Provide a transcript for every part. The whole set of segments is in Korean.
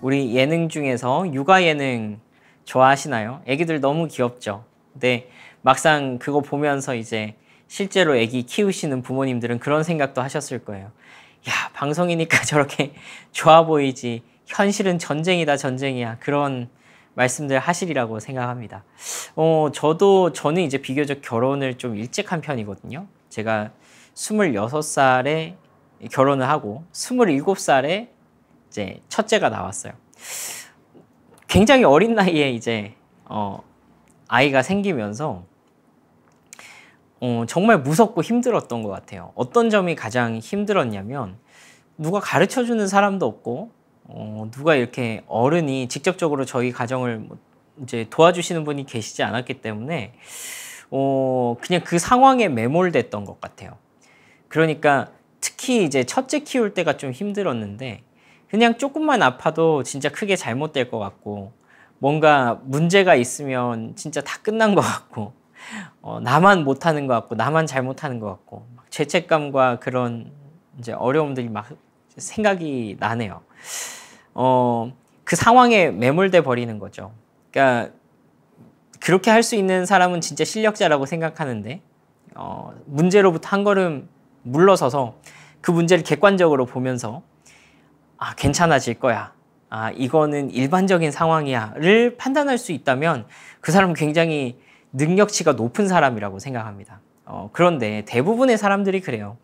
우리 예능 중에서 육아 예능 좋아하시나요? 애기들 너무 귀엽죠? 근데 막상 그거 보면서 이제 실제로 애기 키우시는 부모님들은 그런 생각도 하셨을 거예요. 야, 방송이니까 저렇게 좋아 보이지. 현실은 전쟁이다, 전쟁이야. 그런 말씀들 하시리라고 생각합니다. 저는 이제 비교적 결혼을 좀 일찍 한 편이거든요. 제가 26살에 결혼을 하고 27살에 이제 첫째가 나왔어요. 굉장히 어린 나이에 이제 아이가 생기면서 정말 무섭고 힘들었던 것 같아요. 어떤 점이 가장 힘들었냐면 누가 가르쳐주는 사람도 없고 누가 이렇게 어른이 직접적으로 저희 가정을 이제 도와주시는 분이 계시지 않았기 때문에 그냥 그 상황에 매몰됐던 것 같아요. 그러니까 특히 이제 첫째 키울 때가 좀 힘들었는데 그냥 조금만 아파도 진짜 크게 잘못될 것 같고 뭔가 문제가 있으면 진짜 다 끝난 것 같고 나만 못하는 것 같고 나만 잘못하는 것 같고 죄책감과 그런 이제 어려움들이 막 생각이 나네요. 그 상황에 매몰돼 버리는 거죠. 그러니까 그렇게 할 수 있는 사람은 진짜 실력자라고 생각하는데 문제로부터 한 걸음 물러서서 그 문제를 객관적으로 보면서 괜찮아질 거야. 이거는 일반적인 상황이야를 판단할 수 있다면 그 사람은 굉장히 능력치가 높은 사람이라고 생각합니다. 그런데 대부분의 사람들이 그래요.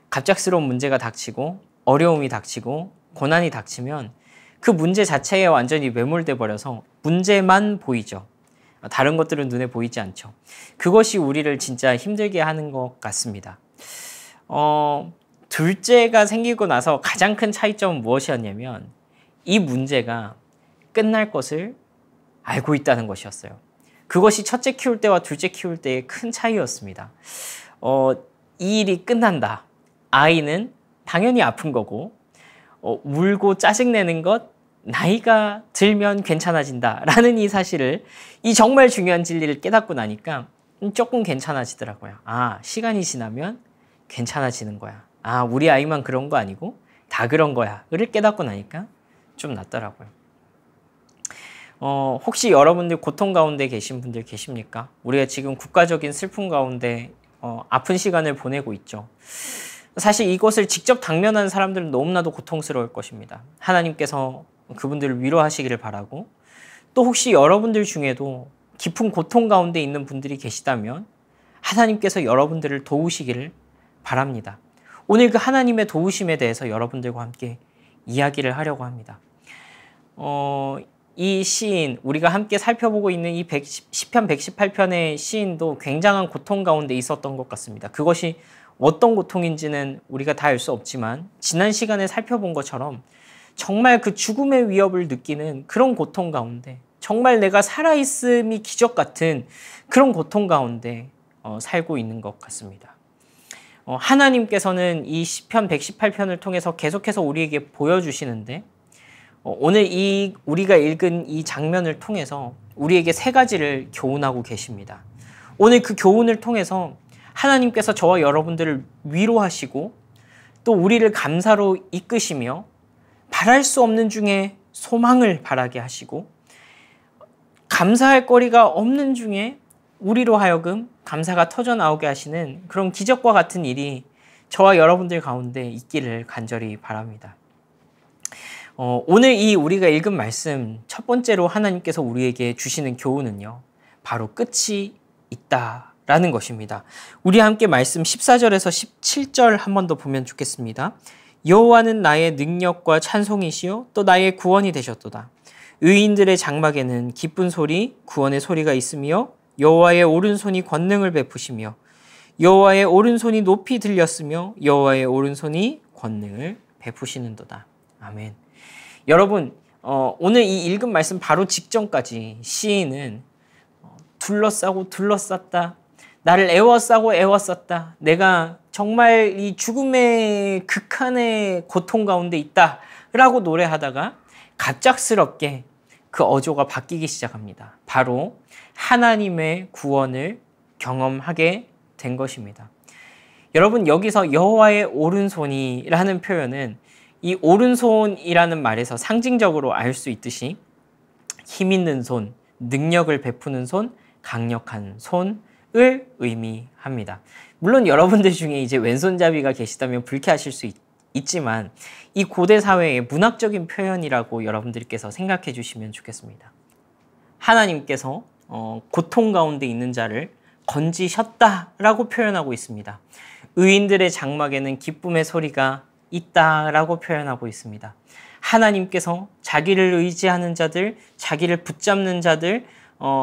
갑작스러운 문제가 닥치고 어려움이 닥치고 고난이 닥치면 그 문제 자체에 완전히 매몰돼 버려서 문제만 보이죠. 다른 것들은 눈에 보이지 않죠. 그것이 우리를 진짜 힘들게 하는 것 같습니다. 둘째가 생기고 나서 가장 큰 차이점은 무엇이었냐면 이 문제가 끝날 것을 알고 있다는 것이었어요. 그것이 첫째 키울 때와 둘째 키울 때의 큰 차이였습니다. 이 일이 끝난다. 아이는 당연히 아픈 거고 울고 짜증내는 것 나이가 들면 괜찮아진다 라는 이 사실을 이 정말 중요한 진리를 깨닫고 나니까 조금 괜찮아지더라고요. 시간이 지나면 괜찮아지는 거야. 우리 아이만 그런 거 아니고 다 그런 거야 를 깨닫고 나니까 좀 낫더라고요. 혹시 여러분들 고통 가운데 계신 분들 계십니까? 우리가 지금 국가적인 슬픔 가운데 아픈 시간을 보내고 있죠. 사실 이것을 직접 당면한 사람들은 너무나도 고통스러울 것입니다. 하나님께서 그분들을 위로하시기를 바라고 또 혹시 여러분들 중에도 깊은 고통 가운데 있는 분들이 계시다면 하나님께서 여러분들을 도우시기를 바랍니다. 오늘 그 하나님의 도우심에 대해서 여러분들과 함께 이야기를 하려고 합니다. 이 시인, 우리가 함께 살펴보고 있는 이 시편 118편의 시인도 굉장한 고통 가운데 있었던 것 같습니다. 그것이 어떤 고통인지는 우리가 다 알 수 없지만 지난 시간에 살펴본 것처럼 정말 그 죽음의 위협을 느끼는 그런 고통 가운데 정말 내가 살아있음이 기적 같은 그런 고통 가운데 살고 있는 것 같습니다. 하나님께서는 이 시편 118편을 통해서 계속해서 우리에게 보여주시는데 오늘 우리가 읽은 이 장면을 통해서 우리에게 세 가지를 교훈하고 계십니다. 오늘 그 교훈을 통해서 하나님께서 저와 여러분들을 위로하시고 또 우리를 감사로 이끄시며 바랄 수 없는 중에 소망을 바라게 하시고 감사할 거리가 없는 중에 우리로 하여금 감사가 터져나오게 하시는 그런 기적과 같은 일이 저와 여러분들 가운데 있기를 간절히 바랍니다. 오늘 우리가 읽은 말씀 첫 번째로 하나님께서 우리에게 주시는 교훈은요. 바로 끝이 있다라는 것입니다. 우리 함께 말씀 14절에서 17절 한 번 더 보면 좋겠습니다. 여호와는 나의 능력과 찬송이시요 또 나의 구원이 되셨도다. 의인들의 장막에는 기쁜 소리 구원의 소리가 있으며 여호와의 오른손이 권능을 베푸시며 여호와의 오른손이 높이 들렸으며 여호와의 오른손이 권능을 베푸시는도다. 아멘. 여러분 오늘 이 읽은 말씀 바로 직전까지 시인은 둘러싸고 둘러쌌다. 나를 애워싸고 애워쌌다. 내가 정말 이 죽음의 극한의 고통 가운데 있다 라고 노래하다가 갑작스럽게 그 어조가 바뀌기 시작합니다. 바로 하나님의 구원을 경험하게 된 것입니다. 여러분 여기서 여호와의 오른손이라는 표현은 이 오른손이라는 말에서 상징적으로 알 수 있듯이 힘 있는 손, 능력을 베푸는 손, 강력한 손을 의미합니다. 물론 여러분들 중에 이제 왼손잡이가 계시다면 불쾌하실 수 있지만 이 고대 사회의 문학적인 표현이라고 여러분들께서 생각해 주시면 좋겠습니다. 하나님께서 고통 가운데 있는 자를 건지셨다라고 표현하고 있습니다. 의인들의 장막에는 기쁨의 소리가 있다라고 표현하고 있습니다. 하나님께서 자기를 의지하는 자들, 자기를 붙잡는 자들,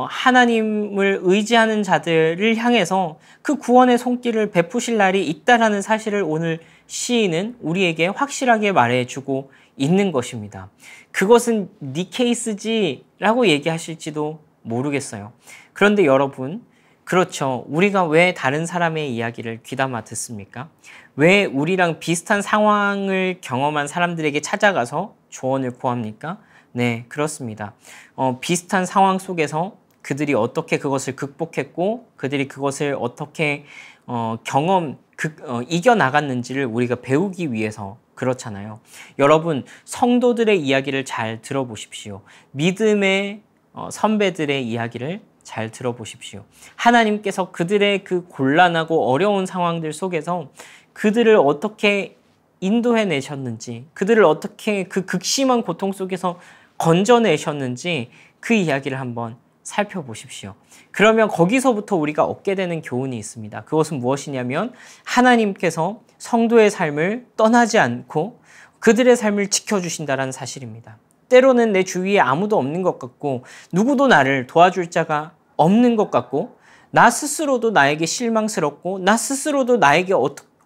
하나님을 의지하는 자들을 향해서 그 구원의 손길을 베푸실 날이 있다라는 사실을 오늘 시인은 우리에게 확실하게 말해주고 있는 것입니다. 그것은 네 케이스지라고 얘기하실지도 모르겠어요. 그런데 여러분, 그렇죠. 우리가 왜 다른 사람의 이야기를 귀담아 듣습니까? 왜 우리랑 비슷한 상황을 경험한 사람들에게 찾아가서 조언을 구합니까? 네, 그렇습니다. 비슷한 상황 속에서 그들이 어떻게 그것을 극복했고 그들이 그것을 어떻게 이겨나갔는지를 우리가 배우기 위해서 그렇잖아요. 여러분, 성도들의 이야기를 잘 들어보십시오. 믿음의 선배들의 이야기를 잘 들어보십시오. 하나님께서 그들의 그 곤란하고 어려운 상황들 속에서 그들을 어떻게 인도해내셨는지, 그들을 어떻게 그 극심한 고통 속에서 건져내셨는지 그 이야기를 한번 살펴보십시오. 그러면 거기서부터 우리가 얻게 되는 교훈이 있습니다. 그것은 무엇이냐면 하나님께서 성도의 삶을 떠나지 않고 그들의 삶을 지켜주신다는 사실입니다. 때로는 내 주위에 아무도 없는 것 같고 누구도 나를 도와줄 자가 없는 것 같고 나 스스로도 나에게 실망스럽고 나 스스로도 나에게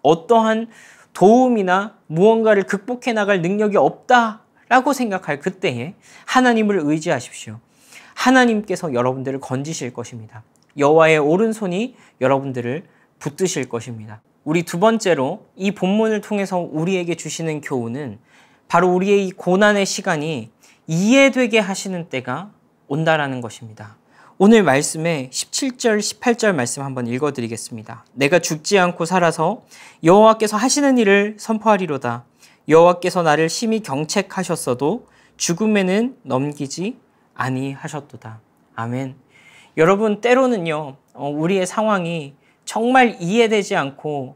어떠한 도움이나 무언가를 극복해 나갈 능력이 없다라고 생각할 그때에 하나님을 의지하십시오. 하나님께서 여러분들을 건지실 것입니다. 여호와의 오른손이 여러분들을 붙드실 것입니다. 우리 두 번째로 이 본문을 통해서 우리에게 주시는 교훈은 바로 우리의 이 고난의 시간이 이해되게 하시는 때가 온다라는 것입니다. 오늘 말씀에 17절, 18절 말씀 한번 읽어드리겠습니다. 내가 죽지 않고 살아서 여호와께서 하시는 일을 선포하리로다. 여호와께서 나를 심히 경책하셨어도 죽음에는 넘기지 아니하셨도다. 아멘. 여러분, 때로는요, 우리의 상황이 정말 이해되지 않고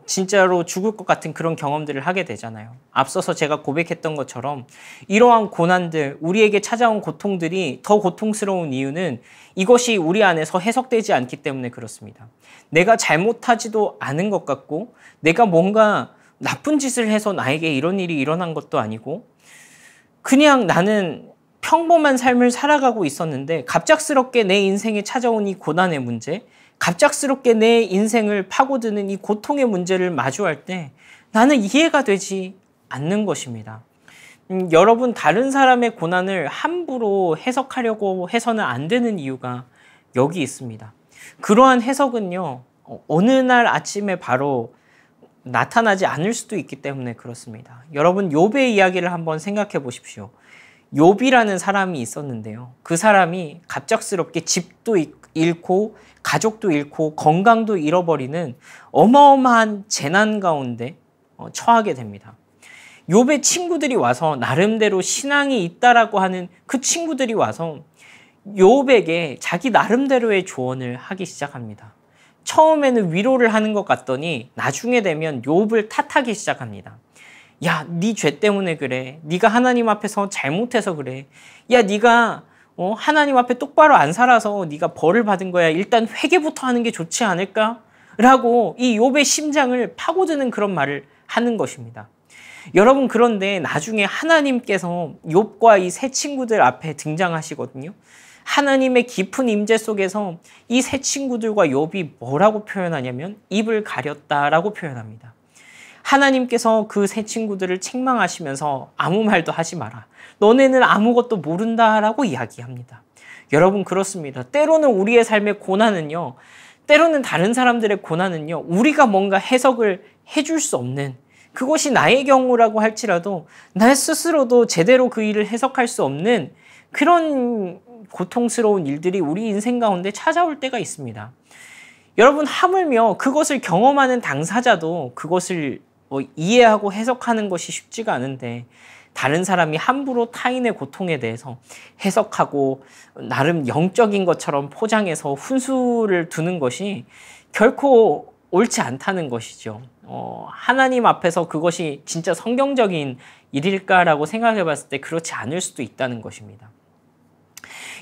진짜로 죽을 것 같은 그런 경험들을 하게 되잖아요. 앞서서 제가 고백했던 것처럼 이러한 고난들, 우리에게 찾아온 고통들이 더 고통스러운 이유는 이것이 우리 안에서 해석되지 않기 때문에 그렇습니다. 내가 잘못하지도 않은 것 같고 내가 뭔가 나쁜 짓을 해서 나에게 이런 일이 일어난 것도 아니고 그냥 나는 평범한 삶을 살아가고 있었는데 갑작스럽게 내 인생에 찾아온 이 고난의 문제, 갑작스럽게 내 인생을 파고드는 이 고통의 문제를 마주할 때 나는 이해가 되지 않는 것입니다. 여러분, 다른 사람의 고난을 함부로 해석하려고 해서는 안 되는 이유가 여기 있습니다. 그러한 해석은요, 어느 날 아침에 바로 나타나지 않을 수도 있기 때문에 그렇습니다. 여러분, 욥의 이야기를 한번 생각해 보십시오. 욥이라는 사람이 있었는데요. 그 사람이 갑작스럽게 집도 잃고 가족도 잃고 건강도 잃어버리는 어마어마한 재난 가운데 처하게 됩니다. 욥의 친구들이 와서 나름대로 신앙이 있다라고 하는 그 친구들이 와서 욥에게 자기 나름대로의 조언을 하기 시작합니다. 처음에는 위로를 하는 것 같더니 나중에 되면 욥을 탓하기 시작합니다. 야, 네 죄 때문에 그래. 네가 하나님 앞에서 잘못해서 그래. 야, 네가 하나님 앞에 똑바로 안 살아서 네가 벌을 받은 거야. 일단 회개부터 하는 게 좋지 않을까? 라고 이 욥의 심장을 파고드는 그런 말을 하는 것입니다. 여러분, 그런데 나중에 하나님께서 욥과 이 세 친구들 앞에 등장하시거든요. 하나님의 깊은 임재 속에서 이 세 친구들과 욥이 뭐라고 표현하냐면 입을 가렸다라고 표현합니다. 하나님께서 그 세 친구들을 책망하시면서 아무 말도 하지 마라. 너네는 아무것도 모른다라고 이야기합니다. 여러분, 그렇습니다. 때로는 우리의 삶의 고난은요, 때로는 다른 사람들의 고난은요, 우리가 뭔가 해석을 해줄 수 없는, 그것이 나의 경우라고 할지라도 나 스스로도 제대로 그 일을 해석할 수 없는 그런 고통스러운 일들이 우리 인생 가운데 찾아올 때가 있습니다. 여러분, 하물며 그것을 경험하는 당사자도 그것을 이해하고 해석하는 것이 쉽지가 않은데 다른 사람이 함부로 타인의 고통에 대해서 해석하고 나름 영적인 것처럼 포장해서 훈수를 두는 것이 결코 옳지 않다는 것이죠. 하나님 앞에서 그것이 진짜 성경적인 일일까라고 생각해 봤을 때 그렇지 않을 수도 있다는 것입니다.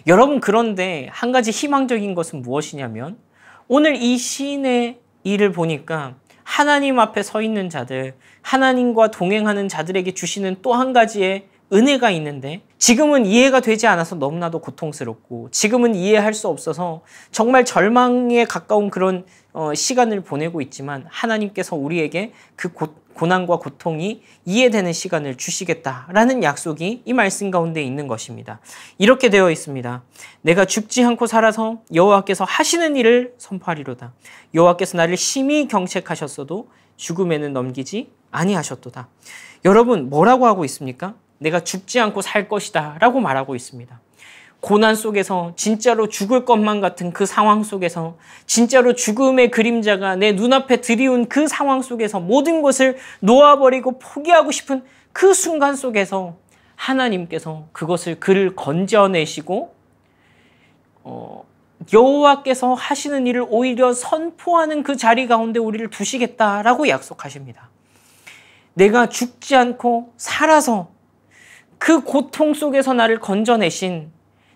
여러분, 그런데 한 가지 희망적인 것은 무엇이냐면 오늘 이 시인의 일을 보니까 하나님 앞에 서 있는 자들, 하나님과 동행하는 자들에게 주시는 또 한 가지의 은혜가 있는데 지금은 이해가 되지 않아서 너무나도 고통스럽고 지금은 이해할 수 없어서 정말 절망에 가까운 그런 시간을 보내고 있지만 하나님께서 우리에게 그 고난과 고통이 이해되는 시간을 주시겠다라는 약속이 이 말씀 가운데 있는 것입니다. 이렇게 되어 있습니다. 내가 죽지 않고 살아서 여호와께서 하시는 일을 선포하리로다. 여호와께서 나를 심히 경책하셨어도 죽음에는 넘기지 아니하셨도다. 여러분, 뭐라고 하고 있습니까? 내가 죽지 않고 살 것이다 라고 말하고 있습니다. 고난 속에서 진짜로 죽을 것만 같은 그 상황 속에서 진짜로 죽음의 그림자가 내 눈앞에 들이운 그 상황 속에서 모든 것을 놓아버리고 포기하고 싶은 그 순간 속에서 하나님께서 그를 건져내시고 여호와께서 하시는 일을 오히려 선포하는 그 자리 가운데 우리를 두시겠다라고 약속하십니다. 내가 죽지 않고 살아서 그 고통 속에서 나를 건져내신,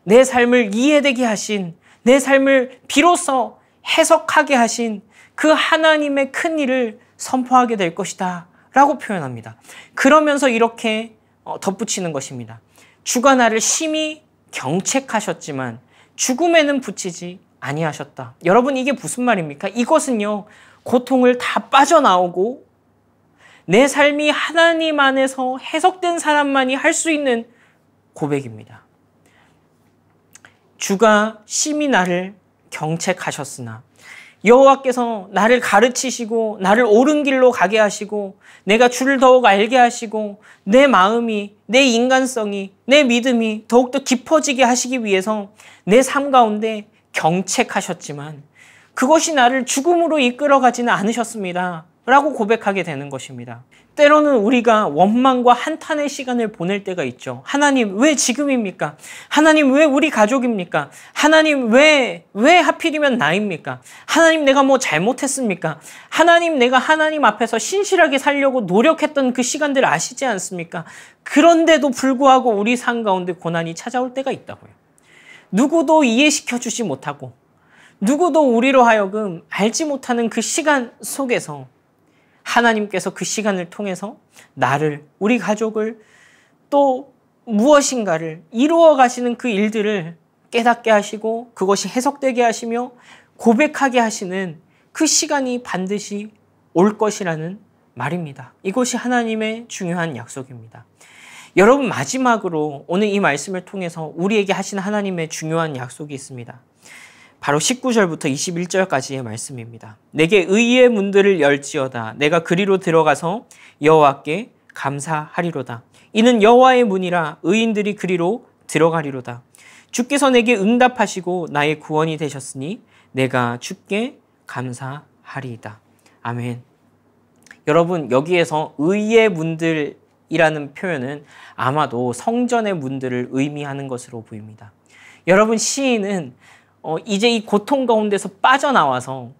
내 삶을 이해되게 하신, 내 삶을 비로소 해석하게 하신 그 하나님의 큰 일을 선포하게 될 것이다 라고 표현합니다. 그러면서 이렇게 덧붙이는 것입니다. 주가 나를 심히 경책하셨지만 죽음에는 붙이지 아니하셨다. 여러분, 이게 무슨 말입니까? 이것은요, 고통을 다 빠져나오고 내 삶이 하나님 안에서 해석된 사람만이 할 수 있는 고백입니다. 주가 심히 나를 경책하셨으나 여호와께서 나를 가르치시고 나를 옳은 길로 가게 하시고 내가 주를 더욱 알게 하시고 내 마음이, 내 인간성이, 내 믿음이 더욱더 깊어지게 하시기 위해서 내 삶 가운데 경책하셨지만 그것이 나를 죽음으로 이끌어가지는 않으셨습니다 라고 고백하게 되는 것입니다. 때로는 우리가 원망과 한탄의 시간을 보낼 때가 있죠. 하나님, 왜 지금입니까? 하나님, 왜 우리 가족입니까? 하나님, 왜 하필이면 나입니까? 하나님, 내가 뭐 잘못했습니까? 하나님, 내가 하나님 앞에서 신실하게 살려고 노력했던 그 시간들 아시지 않습니까? 그런데도 불구하고 우리 삶 가운데 고난이 찾아올 때가 있다고요. 누구도 이해시켜 주지 못하고 누구도 우리로 하여금 알지 못하는 그 시간 속에서 하나님께서 그 시간을 통해서 나를, 우리 가족을 또 무엇인가를 이루어 가시는 그 일들을 깨닫게 하시고 그것이 해석되게 하시며 고백하게 하시는 그 시간이 반드시 올 것이라는 말입니다. 이것이 하나님의 중요한 약속입니다. 여러분, 마지막으로 오늘 이 말씀을 통해서 우리에게 하신 하나님의 중요한 약속이 있습니다. 바로 19절부터 21절까지의 말씀입니다. 내게 의의 문들을 열지어다. 내가 그리로 들어가서 여호와께 감사하리로다. 이는 여호와의 문이라 의인들이 그리로 들어가리로다. 주께서 내게 응답하시고 나의 구원이 되셨으니 내가 주께 감사하리이다. 아멘. 여러분, 여기에서 의의 문들이라는 표현은 아마도 성전의 문들을 의미하는 것으로 보입니다. 여러분, 시인은 이제 이 고통 가운데서 빠져나와서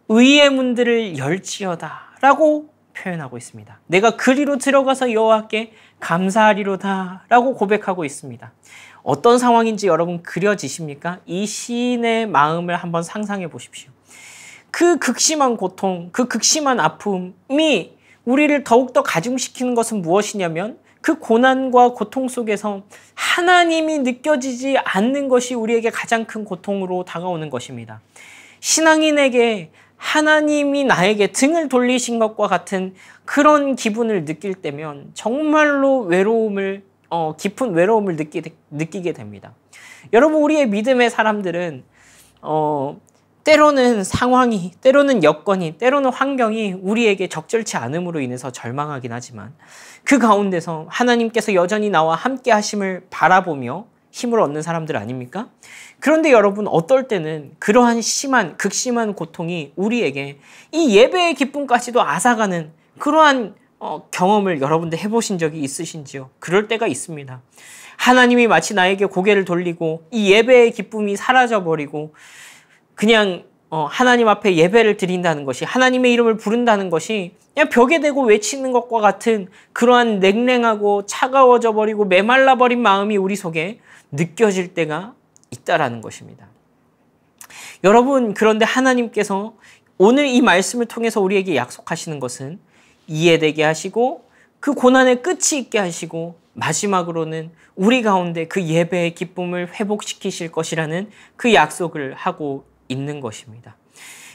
의의 문들을 열지어다 라고 표현하고 있습니다. 내가 그리로 들어가서 여호와께 감사하리로다 라고 고백하고 있습니다. 어떤 상황인지 여러분 그려지십니까? 이 시인의 마음을 한번 상상해 보십시오. 그 극심한 고통, 그 극심한 아픔이 우리를 더욱더 가중시키는 것은 무엇이냐면 그 고난과 고통 속에서 하나님이 느껴지지 않는 것이 우리에게 가장 큰 고통으로 다가오는 것입니다. 신앙인에게 하나님이 나에게 등을 돌리신 것과 같은 그런 기분을 느낄 때면 정말로 깊은 외로움을 느끼게 됩니다. 여러분, 우리의 믿음의 사람들은 때로는 상황이, 때로는 여건이, 때로는 환경이 우리에게 적절치 않음으로 인해서 절망하긴 하지만 그 가운데서 하나님께서 여전히 나와 함께 하심을 바라보며 힘을 얻는 사람들 아닙니까? 그런데 여러분, 어떨 때는 그러한 극심한 고통이 우리에게 이 예배의 기쁨까지도 앗아가는 그러한 경험을 여러분들 해보신 적이 있으신지요? 그럴 때가 있습니다. 하나님이 마치 나에게 고개를 돌리고 이 예배의 기쁨이 사라져버리고 그냥 하나님 앞에 예배를 드린다는 것이, 하나님의 이름을 부른다는 것이 그냥 벽에 대고 외치는 것과 같은 그러한 냉랭하고 차가워져 버리고 메말라 버린 마음이 우리 속에 느껴질 때가 있다라는 것입니다. 여러분, 그런데 하나님께서 오늘 이 말씀을 통해서 우리에게 약속하시는 것은 이해되게 하시고 그 고난의 끝이 있게 하시고 마지막으로는 우리 가운데 그 예배의 기쁨을 회복시키실 것이라는 그 약속을 하고 있는 것입니다.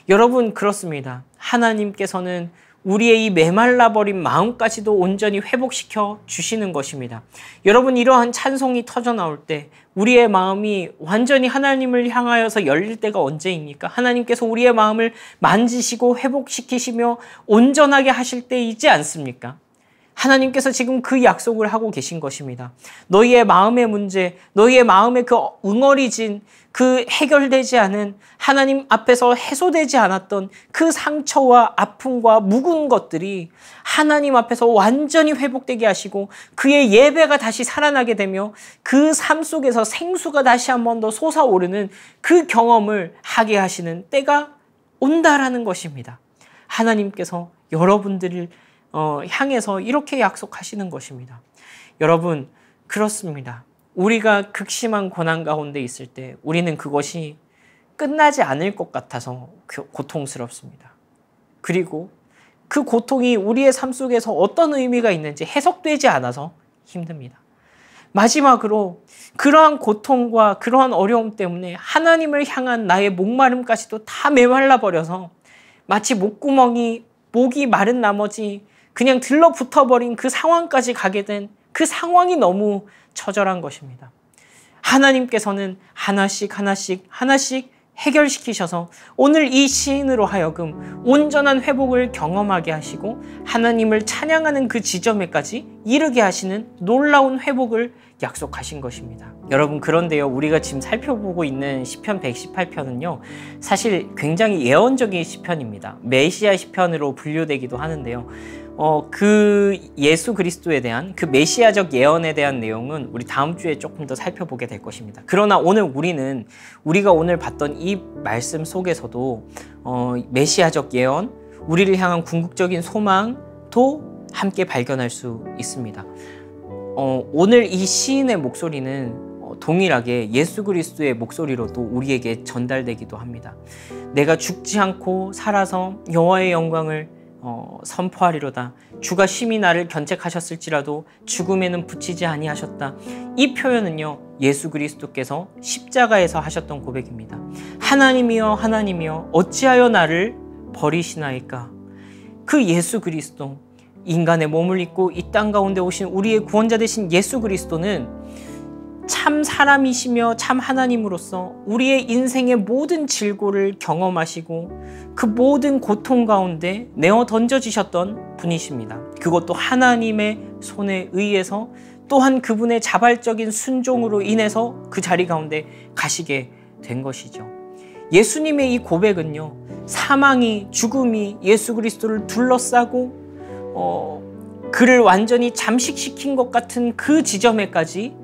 여러분, 그렇습니다. 하나님께서는 우리의 이 메말라버린 마음까지도 온전히 회복시켜 주시는 것입니다. 여러분, 이러한 찬송이 터져 나올 때 우리의 마음이 완전히 하나님을 향하여서 열릴 때가 언제입니까? 하나님께서 우리의 마음을 만지시고 회복시키시며 온전하게 하실 때이지 않습니까? 하나님께서 지금 그 약속을 하고 계신 것입니다. 너희의 마음의 문제, 너희의 마음의 그 응어리진, 그 해결되지 않은, 하나님 앞에서 해소되지 않았던 그 상처와 아픔과 묵은 것들이 하나님 앞에서 완전히 회복되게 하시고 그의 예배가 다시 살아나게 되며 그 삶 속에서 생수가 다시 한 번 더 솟아오르는 그 경험을 하게 하시는 때가 온다라는 것입니다. 하나님께서 여러분들을 향해서 이렇게 약속하시는 것입니다. 여러분, 그렇습니다. 우리가 극심한 고난 가운데 있을 때 우리는 그것이 끝나지 않을 것 같아서 고통스럽습니다. 그리고 그 고통이 우리의 삶 속에서 어떤 의미가 있는지 해석되지 않아서 힘듭니다. 마지막으로 그러한 고통과 그러한 어려움 때문에 하나님을 향한 나의 목마름까지도 다 메말라 버려서 마치 목이 마른 나머지 그냥 들러붙어버린 그 상황까지 가게 된 그 상황이 너무 처절한 것입니다. 하나님께서는 하나씩 해결시키셔서 오늘 이 시인으로 하여금 온전한 회복을 경험하게 하시고 하나님을 찬양하는 그 지점에까지 이르게 하시는 놀라운 회복을 약속하신 것입니다. 여러분, 그런데요, 우리가 지금 살펴보고 있는 시편 118편은요 사실 굉장히 예언적인 시편입니다. 메시아 시편으로 분류되기도 하는데요, 그 예수 그리스도에 대한 그 메시아적 예언에 대한 내용은 우리 다음 주에 조금 더 살펴보게 될 것입니다. 그러나 오늘 우리가 오늘 봤던 이 말씀 속에서도 메시아적 예언, 우리를 향한 궁극적인 소망도 함께 발견할 수 있습니다. 오늘 이 시인의 목소리는 동일하게 예수 그리스도의 목소리로도 우리에게 전달되기도 합니다. 내가 죽지 않고 살아서 여호와의 영광을 선포하리로다. 주가 심히 나를 견책하셨을지라도 죽음에는 붙이지 아니하셨다. 이 표현은요, 예수 그리스도께서 십자가에서 하셨던 고백입니다. 하나님이여 하나님이여 어찌하여 나를 버리시나이까. 그 예수 그리스도, 인간의 몸을 입고 이 땅 가운데 오신 우리의 구원자 되신 예수 그리스도는 참 사람이시며 참 하나님으로서 우리의 인생의 모든 질고를 경험하시고 그 모든 고통 가운데 내어 던져지셨던 분이십니다. 그것도 하나님의 손에 의해서, 또한 그분의 자발적인 순종으로 인해서 그 자리 가운데 가시게 된 것이죠. 예수님의 이 고백은요, 사망이, 죽음이 예수 그리스도를 둘러싸고 그를 완전히 잠식시킨 것 같은 그 지점에까지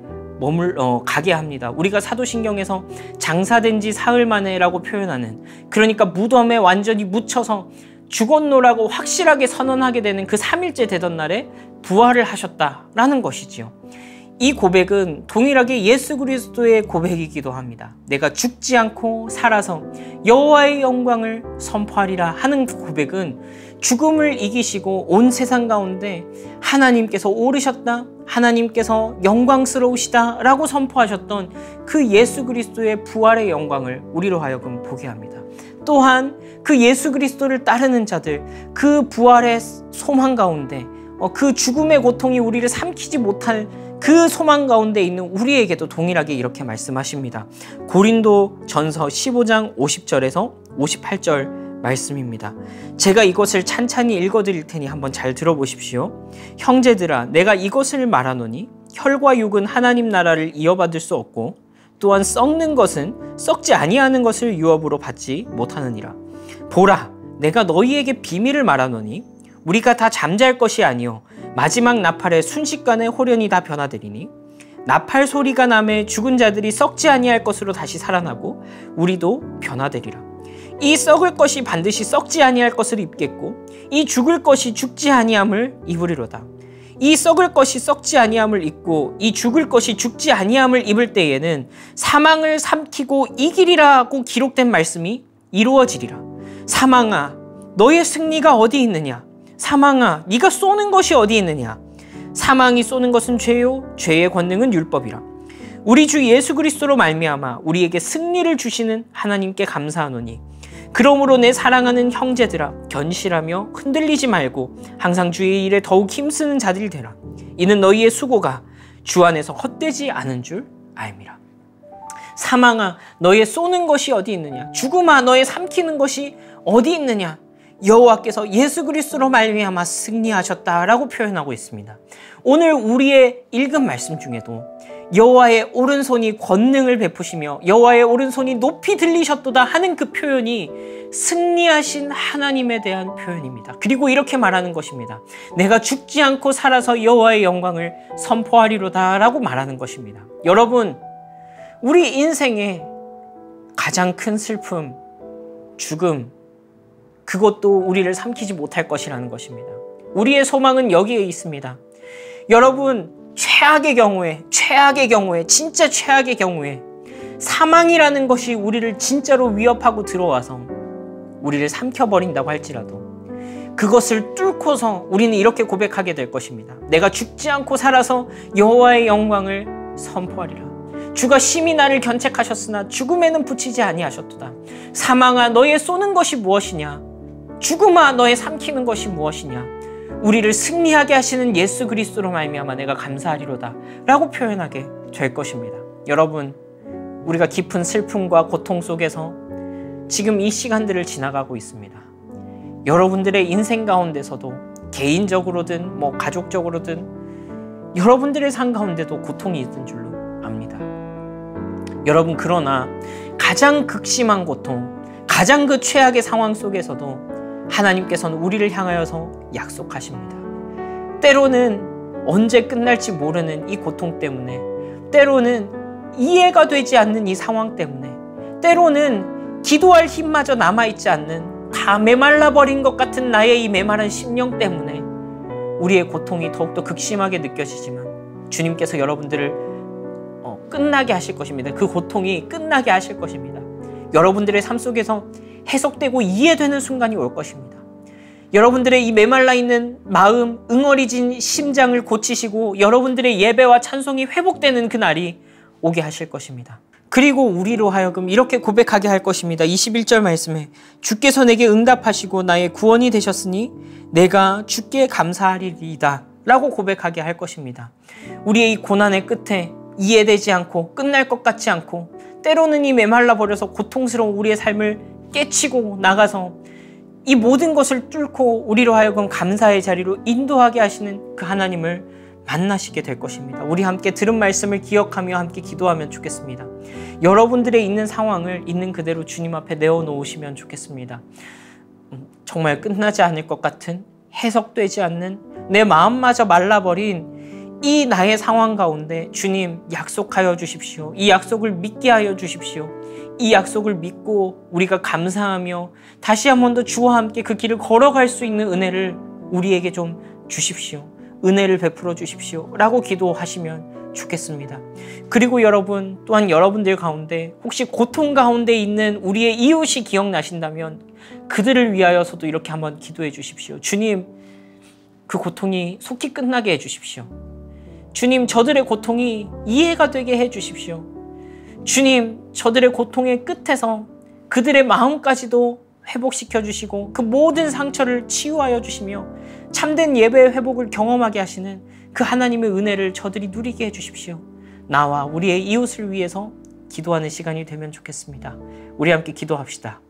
가게 합니다. 우리가 사도신경에서 장사된 지 사흘 만에라고 표현하는, 그러니까 무덤에 완전히 묻혀서 죽었노라고 확실하게 선언하게 되는 그 3일째 되던 날에 부활을 하셨다라는 것이지요. 이 고백은 동일하게 예수 그리스도의 고백이기도 합니다. 내가 죽지 않고 살아서 여호와의 영광을 선포하리라 하는 그 고백은 죽음을 이기시고 온 세상 가운데 하나님께서 오르셨다, 하나님께서 영광스러우시다 라고 선포하셨던 그 예수 그리스도의 부활의 영광을 우리로 하여금 보게 합니다. 또한 그 예수 그리스도를 따르는 자들, 그 부활의 소망 가운데, 그 죽음의 고통이 우리를 삼키지 못할 그 소망 가운데 있는 우리에게도 동일하게 이렇게 말씀하십니다. 고린도전서 15장 50절에서 58절 말씀입니다. 제가 이것을 찬찬히 읽어드릴 테니 한번 잘 들어보십시오. 형제들아, 내가 이것을 말하노니 혈과 육은 하나님 나라를 이어받을 수 없고 또한 썩는 것은 썩지 아니하는 것을 유업으로 받지 못하느니라. 보라, 내가 너희에게 비밀을 말하노니 우리가 다 잠잘 것이 아니요 마지막 나팔에 순식간에 홀연히 다 변화되리니 나팔 소리가 나매 죽은 자들이 썩지 아니할 것으로 다시 살아나고 우리도 변화되리라. 이 썩을 것이 반드시 썩지 아니할 것을 입겠고 이 죽을 것이 죽지 아니함을 입으리로다. 이 썩을 것이 썩지 아니함을 입고 이 죽을 것이 죽지 아니함을 입을 때에는 사망을 삼키고 이기리라고 기록된 말씀이 이루어지리라. 사망아, 너의 승리가 어디 있느냐? 사망아, 네가 쏘는 것이 어디 있느냐? 사망이 쏘는 것은 죄요, 죄의 권능은 율법이라. 우리 주 예수 그리스도로 말미암아 우리에게 승리를 주시는 하나님께 감사하노니 그러므로 내 사랑하는 형제들아, 견실하며 흔들리지 말고 항상 주의 일에 더욱 힘쓰는 자들이 되라. 이는 너희의 수고가 주 안에서 헛되지 않은 줄 알미라. 사망아, 너의 쏘는 것이 어디 있느냐? 죽음아, 너의 삼키는 것이 어디 있느냐? 여호와께서 예수 그리스도로 말미암아 승리하셨다라고 표현하고 있습니다. 오늘 우리의 읽은 말씀 중에도 여호와의 오른손이 권능을 베푸시며 여호와의 오른손이 높이 들리셨도다 하는 그 표현이 승리하신 하나님에 대한 표현입니다. 그리고 이렇게 말하는 것입니다. 내가 죽지 않고 살아서 여호와의 영광을 선포하리로다 라고 말하는 것입니다. 여러분, 우리 인생의 가장 큰 슬픔, 죽음, 그것도 우리를 삼키지 못할 것이라는 것입니다. 우리의 소망은 여기에 있습니다. 여러분, 최악의 경우에, 진짜 최악의 경우에 사망이라는 것이 우리를 진짜로 위협하고 들어와서 우리를 삼켜버린다고 할지라도 그것을 뚫고서 우리는 이렇게 고백하게 될 것입니다. 내가 죽지 않고 살아서 여호와의 영광을 선포하리라. 주가 심히 나를 견책하셨으나 죽음에는 붙이지 아니하셨도다. 사망아, 너의 쏘는 것이 무엇이냐? 죽음아, 너의 삼키는 것이 무엇이냐? 우리를 승리하게 하시는 예수 그리스도로 말미암아 내가 감사하리로다 라고 표현하게 될 것입니다. 여러분, 우리가 깊은 슬픔과 고통 속에서 지금 이 시간들을 지나가고 있습니다. 여러분들의 인생 가운데서도 개인적으로든 가족적으로든 여러분들의 삶 가운데도 고통이 있는 줄로 압니다. 여러분, 그러나 가장 극심한 고통, 가장 그 최악의 상황 속에서도 하나님께서는 우리를 향하여서 약속하십니다. 때로는 언제 끝날지 모르는 이 고통 때문에, 때로는 이해가 되지 않는 이 상황 때문에, 때로는 기도할 힘마저 남아있지 않는 다 메말라버린 것 같은 나의 이 메마른 심령 때문에 우리의 고통이 더욱더 극심하게 느껴지지만 주님께서 여러분들을 끝나게 하실 것입니다. 그 고통이 끝나게 하실 것입니다. 여러분들의 삶 속에서 해석되고 이해되는 순간이 올 것입니다. 여러분들의 이 메말라 있는 마음, 응어리진 심장을 고치시고 여러분들의 예배와 찬송이 회복되는 그날이 오게 하실 것입니다. 그리고 우리로 하여금 이렇게 고백하게 할 것입니다. 21절 말씀에 주께서 내게 응답하시고 나의 구원이 되셨으니 내가 주께 감사하리이다 라고 고백하게 할 것입니다. 우리의 이 고난의 끝에 이해되지 않고 끝날 것 같지 않고 때로는 이 메말라 버려서 고통스러운 우리의 삶을 깨치고 나가서 이 모든 것을 뚫고 우리로 하여금 감사의 자리로 인도하게 하시는 그 하나님을 만나시게 될 것입니다. 우리 함께 들은 말씀을 기억하며 함께 기도하면 좋겠습니다. 여러분들의 있는 상황을 있는 그대로 주님 앞에 내어놓으시면 좋겠습니다. 정말 끝나지 않을 것 같은, 해석되지 않는 내 마음마저 말라버린 이 나의 상황 가운데 주님 약속하여 주십시오. 이 약속을 믿게 하여 주십시오. 이 약속을 믿고 우리가 감사하며 다시 한 번 더 주와 함께 그 길을 걸어갈 수 있는 은혜를 우리에게 좀 주십시오. 은혜를 베풀어 주십시오 라고 기도하시면 좋겠습니다. 그리고 여러분, 또한 여러분들 가운데 혹시 고통 가운데 있는 우리의 이웃이 기억나신다면 그들을 위하여서도 이렇게 한번 기도해 주십시오. 주님, 그 고통이 속히 끝나게 해 주십시오. 주님, 저들의 고통이 이해가 되게 해 주십시오. 주님, 저들의 고통의 끝에서 그들의 마음까지도 회복시켜 주시고 그 모든 상처를 치유하여 주시며 참된 예배의 회복을 경험하게 하시는 그 하나님의 은혜를 저들이 누리게 해 주십시오. 나와 우리의 이웃을 위해서 기도하는 시간이 되면 좋겠습니다. 우리 함께 기도합시다.